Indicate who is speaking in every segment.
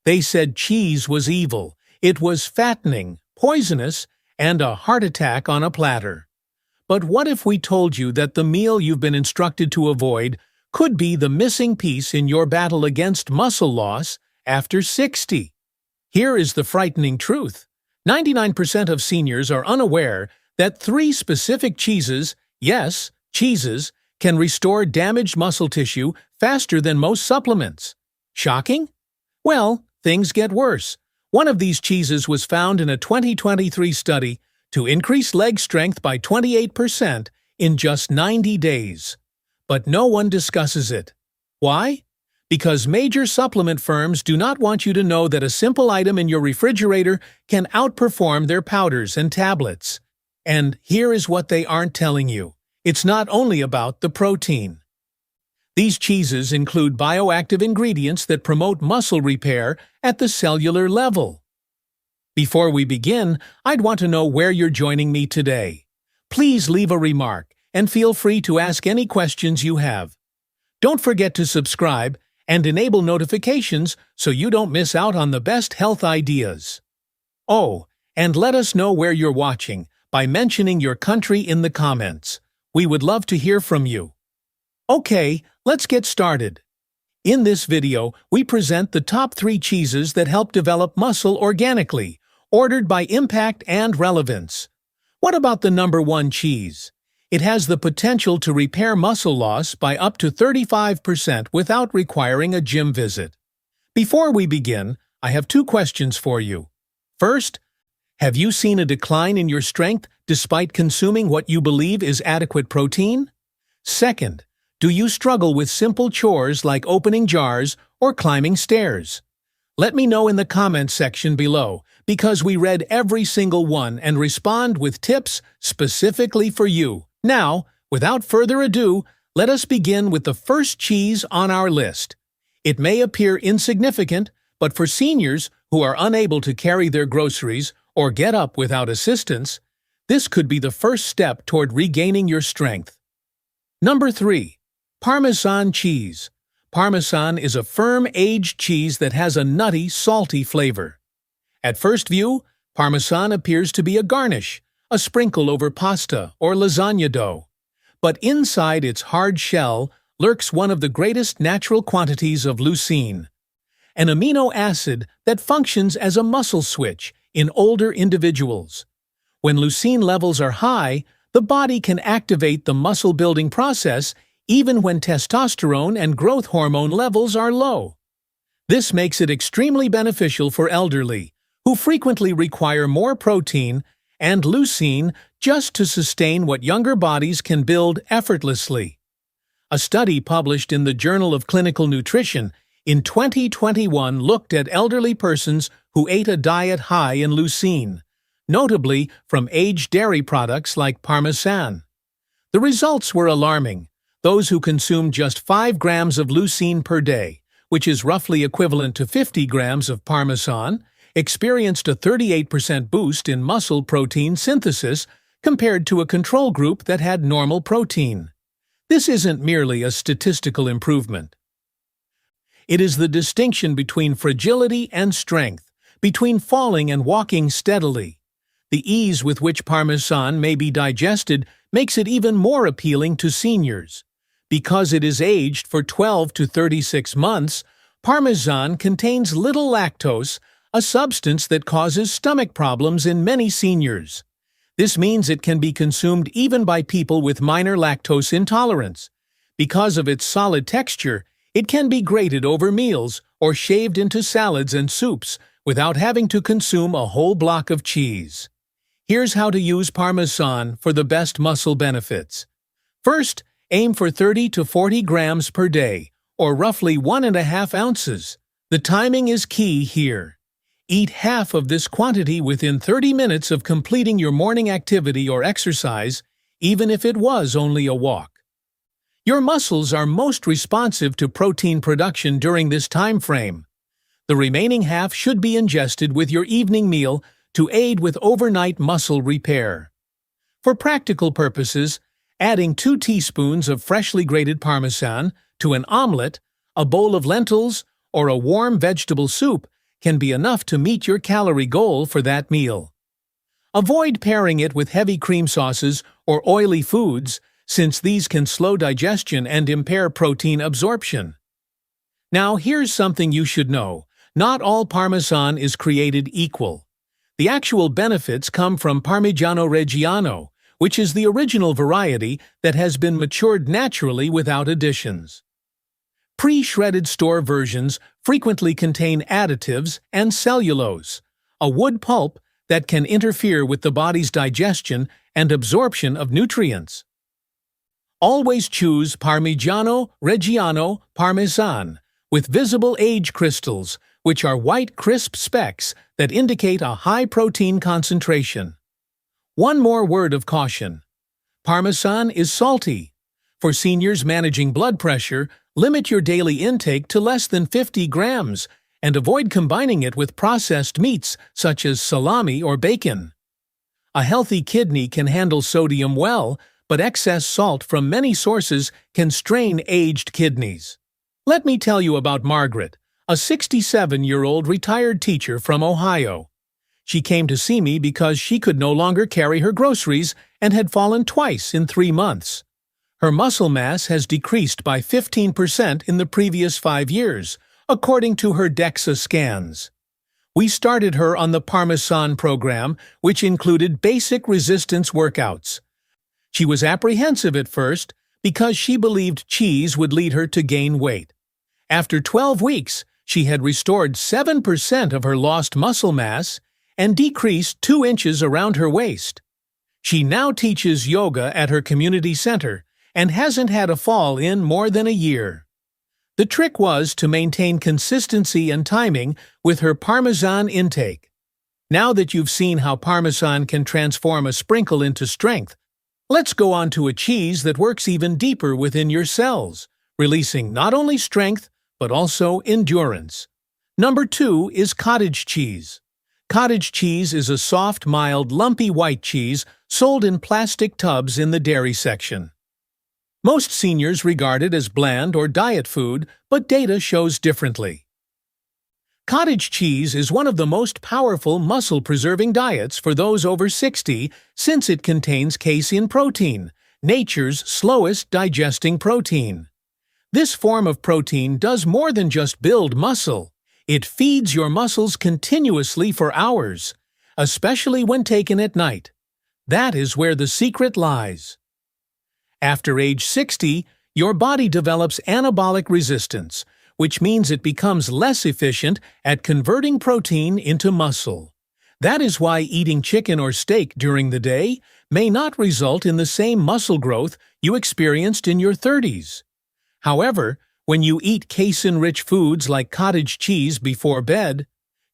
Speaker 1: They said cheese was evil, it was fattening, poisonous, and a heart attack on a platter. But what if we told you that the meal you've been instructed to avoid could be the missing piece in your battle against muscle loss after 60? Here is the frightening truth. 99% of seniors are unaware that 3 specific cheeses, yes, cheeses, can restore damaged muscle tissue faster than most supplements. Shocking? Well, things get worse. One of these cheeses was found in a 2023 study to increase leg strength by 28% in just 90 days. But no one discusses it. Why? Because major supplement firms do not want you to know that a simple item in your refrigerator can outperform their powders and tablets. And here is what they aren't telling you. It's not only about the protein. These cheeses include bioactive ingredients that promote muscle repair at the cellular level. Before we begin, I'd want to know where you're joining me today. Please leave a remark and feel free to ask any questions you have. Don't forget to subscribe and enable notifications so you don't miss out on the best health ideas. Oh, and let us know where you're watching by mentioning your country in the comments. We would love to hear from you. Okay, let's get started. In this video, we present the top 3 cheeses that help develop muscle organically, ordered by impact and relevance. What about the number 1 cheese? It has the potential to repair muscle loss by up to 35% without requiring a gym visit. Before we begin, I have 2 questions for you. First, have you seen a decline in your strength despite consuming what you believe is adequate protein? Second, do you struggle with simple chores like opening jars or climbing stairs? Let me know in the comments section below, because we read every single one and respond with tips specifically for you. Now, without further ado, let us begin with the first cheese on our list. It may appear insignificant, but for seniors who are unable to carry their groceries or get up without assistance, this could be the first step toward regaining your strength. Number 3. Parmesan cheese. Parmesan is a firm aged cheese that has a nutty, salty flavor. At first view, Parmesan appears to be a garnish, a sprinkle over pasta or lasagna dough. But inside its hard shell lurks one of the greatest natural quantities of leucine, an amino acid that functions as a muscle switch in older individuals. When leucine levels are high, the body can activate the muscle-building process even when testosterone and growth hormone levels are low. This makes it extremely beneficial for elderly, who frequently require more protein and leucine just to sustain what younger bodies can build effortlessly. A study published in the Journal of Clinical Nutrition in 2021 looked at elderly persons who ate a diet high in leucine, notably from aged dairy products like Parmesan. The results were alarming. Those who consumed just 5 grams of leucine per day, which is roughly equivalent to 50 grams of Parmesan, experienced a 38% boost in muscle protein synthesis compared to a control group that had normal protein. This isn't merely a statistical improvement. It is the distinction between fragility and strength, between falling and walking steadily. The ease with which Parmesan may be digested makes it even more appealing to seniors. Because it is aged for 12 to 36 months, Parmesan contains little lactose, a substance that causes stomach problems in many seniors. This means it can be consumed even by people with minor lactose intolerance. Because of its solid texture, it can be grated over meals or shaved into salads and soups without having to consume a whole block of cheese. Here's how to use Parmesan for the best muscle benefits. First, aim for 30 to 40 grams per day, or roughly 1.5 ounces. The timing is key here. Eat half of this quantity within 30 minutes of completing your morning activity or exercise, even if it was only a walk. Your muscles are most responsive to protein production during this time frame. The remaining half should be ingested with your evening meal to aid with overnight muscle repair. For practical purposes, adding 2 teaspoons of freshly grated Parmesan to an omelet, a bowl of lentils, or a warm vegetable soup can be enough to meet your calorie goal for that meal. Avoid pairing it with heavy cream sauces or oily foods, since these can slow digestion and impair protein absorption. Now, here's something you should know. Not all Parmesan is created equal. The actual benefits come from Parmigiano Reggiano, which is the original variety that has been matured naturally without additions. Pre-shredded store versions frequently contain additives and cellulose, a wood pulp that can interfere with the body's digestion and absorption of nutrients. Always choose Parmigiano Reggiano Parmesan with visible age crystals, which are white crisp specks that indicate a high protein concentration. One more word of caution. Parmesan is salty. For seniors managing blood pressure, limit your daily intake to less than 50 grams and avoid combining it with processed meats such as salami or bacon. A healthy kidney can handle sodium well, but excess salt from many sources can strain aged kidneys. Let me tell you about Margaret, a 67-year-old retired teacher from Ohio. She came to see me because she could no longer carry her groceries and had fallen twice in 3 months. Her muscle mass has decreased by 15% in the previous 5 years, according to her DEXA scans. We started her on the Parmesan program, which included basic resistance workouts. She was apprehensive at first because she believed cheese would lead her to gain weight. After 12 weeks, she had restored 7% of her lost muscle mass and decreased 2 inches around her waist. She now teaches yoga at her community center and hasn't had a fall in more than a year. The trick was to maintain consistency and timing with her Parmesan intake. Now that you've seen how Parmesan can transform a sprinkle into strength, let's go on to a cheese that works even deeper within your cells, releasing not only strength, but also endurance. Number 2 is cottage cheese. Cottage cheese is a soft, mild, lumpy white cheese sold in plastic tubs in the dairy section. Most seniors regard it as bland or diet food, but data shows differently. Cottage cheese is one of the most powerful muscle-preserving diets for those over 60 since it contains casein protein, nature's slowest digesting protein. This form of protein does more than just build muscle. It feeds your muscles continuously for hours, especially when taken at night. That is where the secret lies. After age 60, your body develops anabolic resistance, which means it becomes less efficient at converting protein into muscle. That is why eating chicken or steak during the day may not result in the same muscle growth you experienced in your 30s. However, when you eat casein-rich foods like cottage cheese before bed,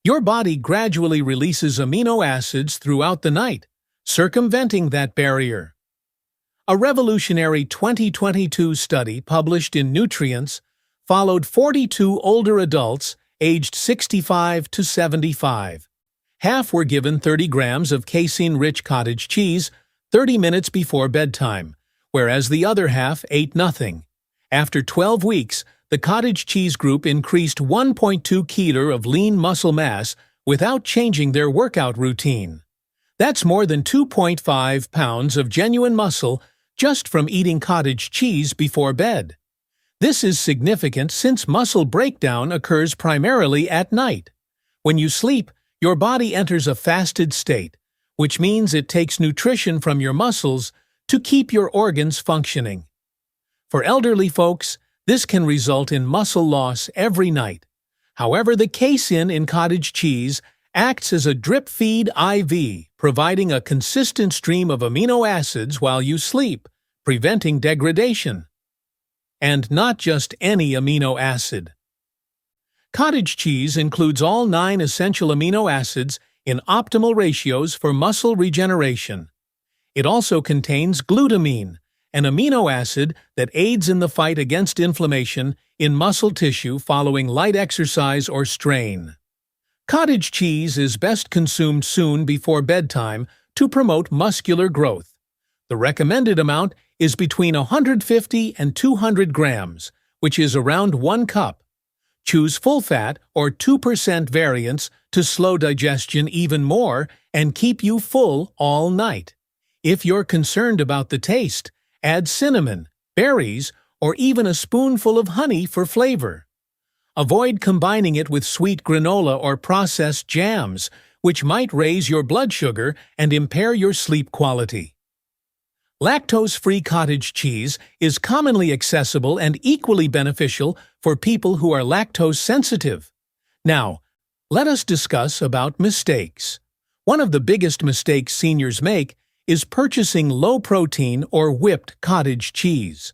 Speaker 1: your body gradually releases amino acids throughout the night, circumventing that barrier. A revolutionary 2022 study published in Nutrients followed 42 older adults aged 65 to 75. Half were given 30 grams of casein-rich cottage cheese 30 minutes before bedtime, whereas the other half ate nothing. After 12 weeks, the cottage cheese group increased 1.2 kg of lean muscle mass without changing their workout routine. That's more than 2.5 pounds of genuine muscle just from eating cottage cheese before bed. This is significant since muscle breakdown occurs primarily at night. When you sleep, your body enters a fasted state, which means it takes nutrition from your muscles to keep your organs functioning. For elderly folks, this can result in muscle loss every night. However, the casein in cottage cheese acts as a drip feed IV, providing a consistent stream of amino acids while you sleep, preventing degradation. And not just any amino acid. Cottage cheese includes all 9 essential amino acids in optimal ratios for muscle regeneration. It also contains glutamine, an amino acid that aids in the fight against inflammation in muscle tissue following light exercise or strain. Cottage cheese is best consumed soon before bedtime to promote muscular growth. The recommended amount is between 150 and 200 grams, which is around 1 cup. Choose full-fat or 2% variants to slow digestion even more and keep you full all night. If you're concerned about the taste, add cinnamon, berries, or even a spoonful of honey for flavor. Avoid combining it with sweet granola or processed jams, which might raise your blood sugar and impair your sleep quality. Lactose-free cottage cheese is commonly accessible and equally beneficial for people who are lactose sensitive. Now, let us discuss about mistakes. One of the biggest mistakes seniors make is purchasing low-protein or whipped cottage cheese.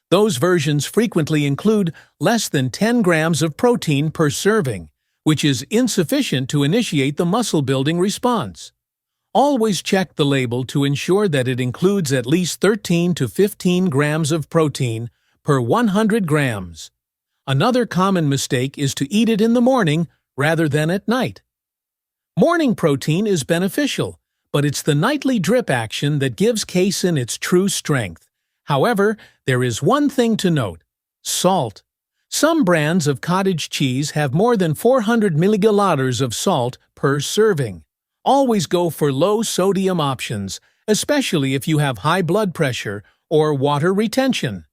Speaker 1: Those versions frequently include less than 10 grams of protein per serving, which is insufficient to initiate the muscle-building response. Always check the label to ensure that it includes at least 13 to 15 grams of protein per 100 grams. Another common mistake is to eat it in the morning rather than at night. Morning protein is beneficial, but it's the nightly drip action that gives casein its true strength. However, there is one thing to note: salt. Some brands of cottage cheese have more than 400 milliliters of salt per serving. Always go for low-sodium options, especially if you have high blood pressure or water retention.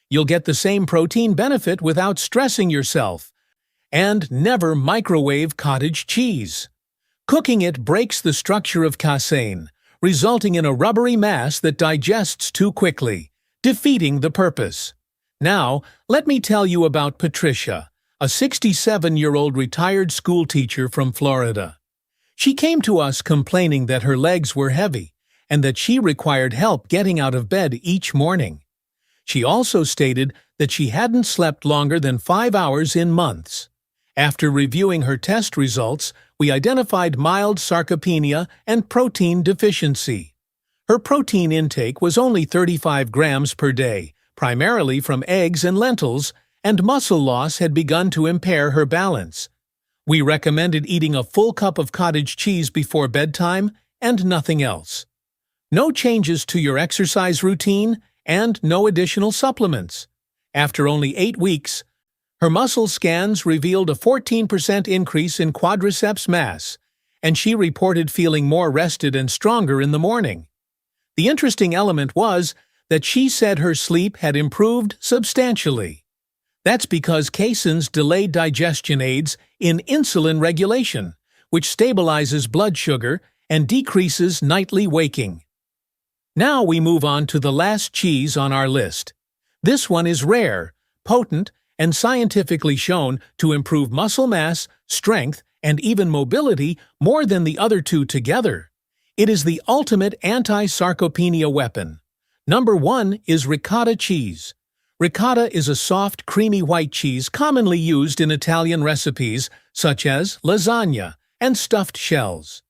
Speaker 1: You'll get the same protein benefit without stressing yourself. And never microwave cottage cheese. Cooking it breaks the structure of casein, resulting in a rubbery mass that digests too quickly, defeating the purpose. Now, let me tell you about Patricia, a 67-year-old retired school teacher from Florida. She came to us complaining that her legs were heavy and that she required help getting out of bed each morning. She also stated that she hadn't slept longer than 5 hours in months. After reviewing her test results, we identified mild sarcopenia and protein deficiency. Her protein intake was only 35 grams per day, primarily from eggs and lentils, and muscle loss had begun to impair her balance. We recommended eating a full cup of cottage cheese before bedtime and nothing else. No changes to your exercise routine and no additional supplements. After only 8 weeks, her muscle scans revealed a 14% increase in quadriceps mass, and she reported feeling more rested and stronger in the morning. The interesting element was that she said her sleep had improved substantially. That's because casein's delayed digestion aids in insulin regulation, which stabilizes blood sugar and decreases nightly waking. Now we move on to the last cheese on our list. This one is rare, potent, and scientifically shown to improve muscle mass, strength, and even mobility more than the other two together. It is the ultimate anti-sarcopenia weapon. Number 1 is ricotta cheese. Ricotta is a soft, creamy white cheese commonly used in Italian recipes such as lasagna and stuffed shells.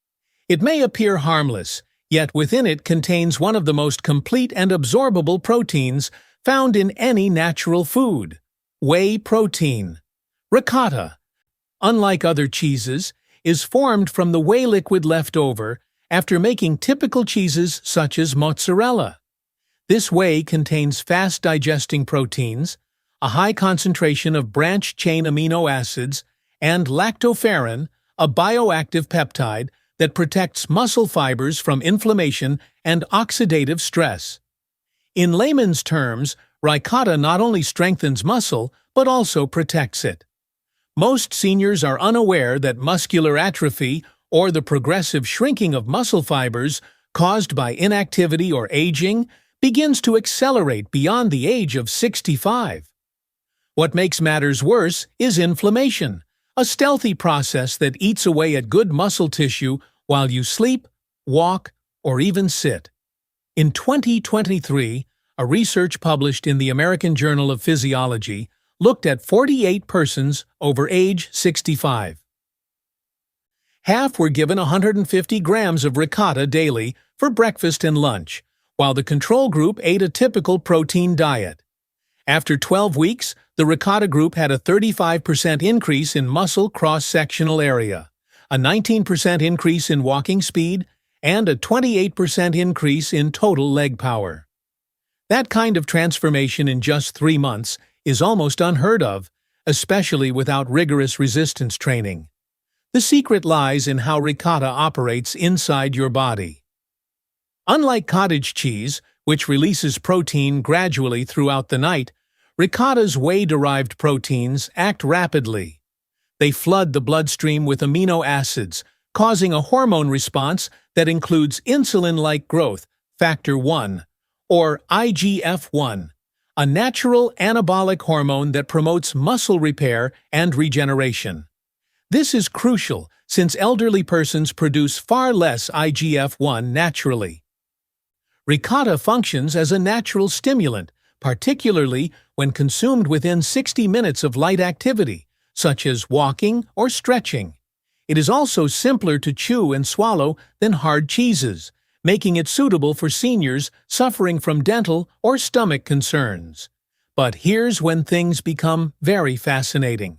Speaker 1: It may appear harmless, yet within it contains one of the most complete and absorbable proteins found in any natural food: whey protein. Ricotta, unlike other cheeses, is formed from the whey liquid left over after making typical cheeses such as mozzarella. This whey contains fast-digesting proteins, a high concentration of branched-chain amino acids, and lactoferrin, a bioactive peptide that protects muscle fibers from inflammation and oxidative stress. In layman's terms, ricotta not only strengthens muscle, but also protects it. Most seniors are unaware that muscular atrophy, or the progressive shrinking of muscle fibers caused by inactivity or aging, begins to accelerate beyond the age of 65. What makes matters worse is inflammation, a stealthy process that eats away at good muscle tissue while you sleep, walk, or even sit. In 2023, a research published in the American Journal of Physiology looked at 48 persons over age 65. Half were given 150 grams of ricotta daily for breakfast and lunch, while the control group ate a typical protein diet. After 12 weeks, the ricotta group had a 35% increase in muscle cross-sectional area, a 19% increase in walking speed, and a 28% increase in total leg power. That kind of transformation in just 3 months is almost unheard of, especially without rigorous resistance training. The secret lies in how ricotta operates inside your body. Unlike cottage cheese, which releases protein gradually throughout the night, ricotta's whey-derived proteins act rapidly. They flood the bloodstream with amino acids, causing a hormone response that includes insulin-like growth, factor 1, or IGF-1, a natural anabolic hormone that promotes muscle repair and regeneration. This is crucial since elderly persons produce far less IGF-1 naturally. Ricotta functions as a natural stimulant, particularly when consumed within 60 minutes of light activity, such as walking or stretching. It is also simpler to chew and swallow than hard cheeses, making it suitable for seniors suffering from dental or stomach concerns. But here's when things become very fascinating.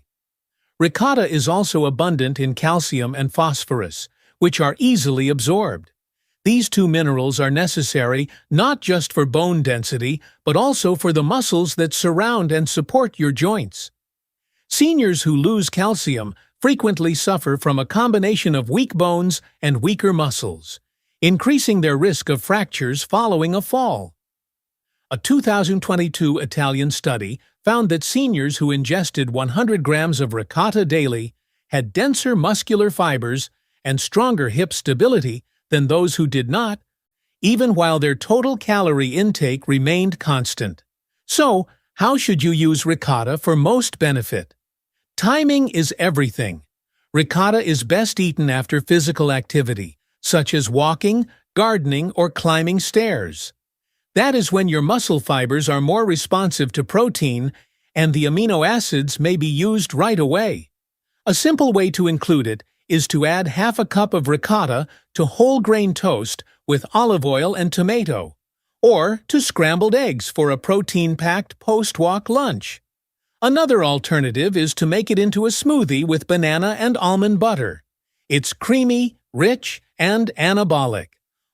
Speaker 1: Ricotta is also abundant in calcium and phosphorus, which are easily absorbed. These two minerals are necessary not just for bone density, but also for the muscles that surround and support your joints. Seniors who lose calcium frequently suffer from a combination of weak bones and weaker muscles, increasing their risk of fractures following a fall. A 2022 Italian study found that seniors who ingested 100 grams of ricotta daily had denser muscular fibers and stronger hip stability than those who did not, even while their total calorie intake remained constant. So, how should you use ricotta for most benefit? Timing is everything. Ricotta is best eaten after physical activity, such as walking, gardening, or climbing stairs. That is when your muscle fibers are more responsive to protein and the amino acids may be used right away. A simple way to include it is to add half a cup of ricotta to whole grain toast with olive oil and tomato, or to scrambled eggs for a protein-packed post-walk lunch. Another alternative is to make it into a smoothie with banana and almond butter. It's creamy, rich, and anabolic.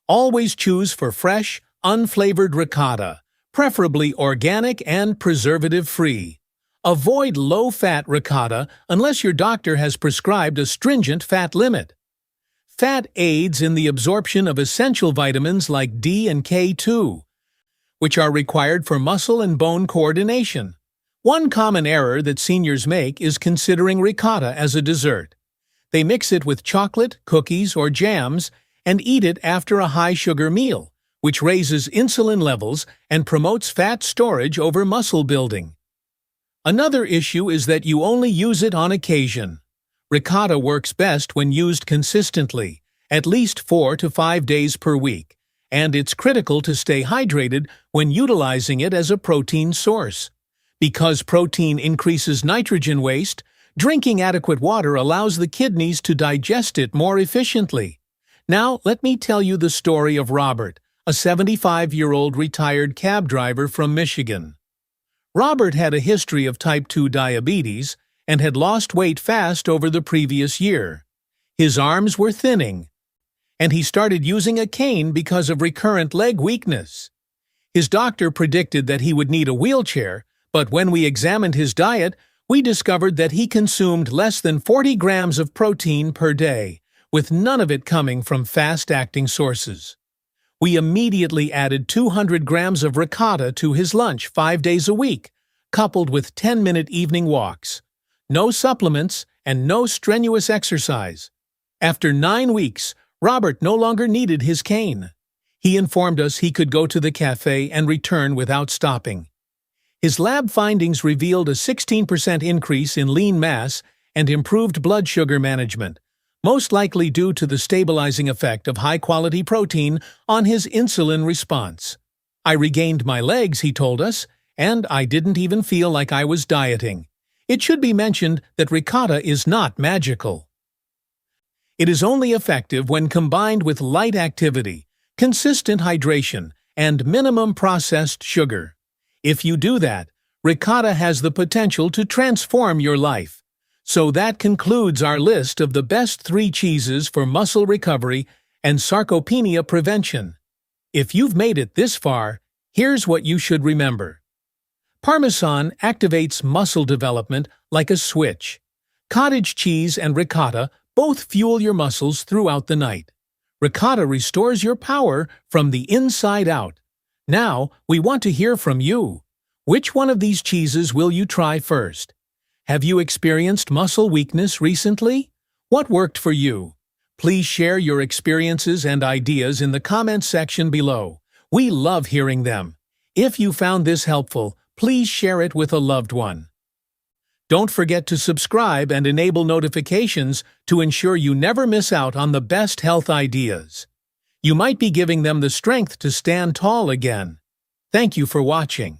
Speaker 1: Always choose for fresh, unflavored ricotta, preferably organic and preservative-free. Avoid low-fat ricotta unless your doctor has prescribed a stringent fat limit. Fat aids in the absorption of essential vitamins like D and K2, which are required for muscle and bone coordination. One common error that seniors make is considering ricotta as a dessert. They mix it with chocolate, cookies, or jams and eat it after a high-sugar meal, which raises insulin levels and promotes fat storage over muscle building. Another issue is that you only use it on occasion. Ricotta works best when used consistently, at least 4 to 5 days per week, and it's critical to stay hydrated when utilizing it as a protein source. Because protein increases nitrogen waste, drinking adequate water allows the kidneys to digest it more efficiently. Now, let me tell you the story of Robert, a 75-year-old retired cab driver from Michigan. Robert had a history of type 2 diabetes and had lost weight fast over the previous year. His arms were thinning, and he started using a cane because of recurrent leg weakness. His doctor predicted that he would need a wheelchair, but when we examined his diet, we discovered that he consumed less than 40 grams of protein per day, with none of it coming from fast-acting sources. We immediately added 200 grams of ricotta to his lunch 5 days a week, coupled with 10-minute evening walks. No supplements and no strenuous exercise. After 9 weeks, Robert no longer needed his cane. He informed us he could go to the cafe and return without stopping. His lab findings revealed a 16% increase in lean mass and improved blood sugar management, most likely due to the stabilizing effect of high-quality protein on his insulin response. I regained my legs, he told us, and I didn't even feel like I was dieting. It should be mentioned that ricotta is not magical. It is only effective when combined with light activity, consistent hydration, and minimum processed sugar. If you do that, ricotta has the potential to transform your life. So that concludes our list of the best 3 cheeses for muscle recovery and sarcopenia prevention. If you've made it this far, here's what you should remember. Parmesan activates muscle development like a switch. Cottage cheese and ricotta both fuel your muscles throughout the night. Ricotta restores your power from the inside out. Now, we want to hear from you. Which one of these cheeses will you try first? Have you experienced muscle weakness recently? What worked for you? Please share your experiences and ideas in the comments section below. We love hearing them. If you found this helpful, please share it with a loved one. Don't forget to subscribe and enable notifications to ensure you never miss out on the best health ideas. You might be giving them the strength to stand tall again. Thank you for watching.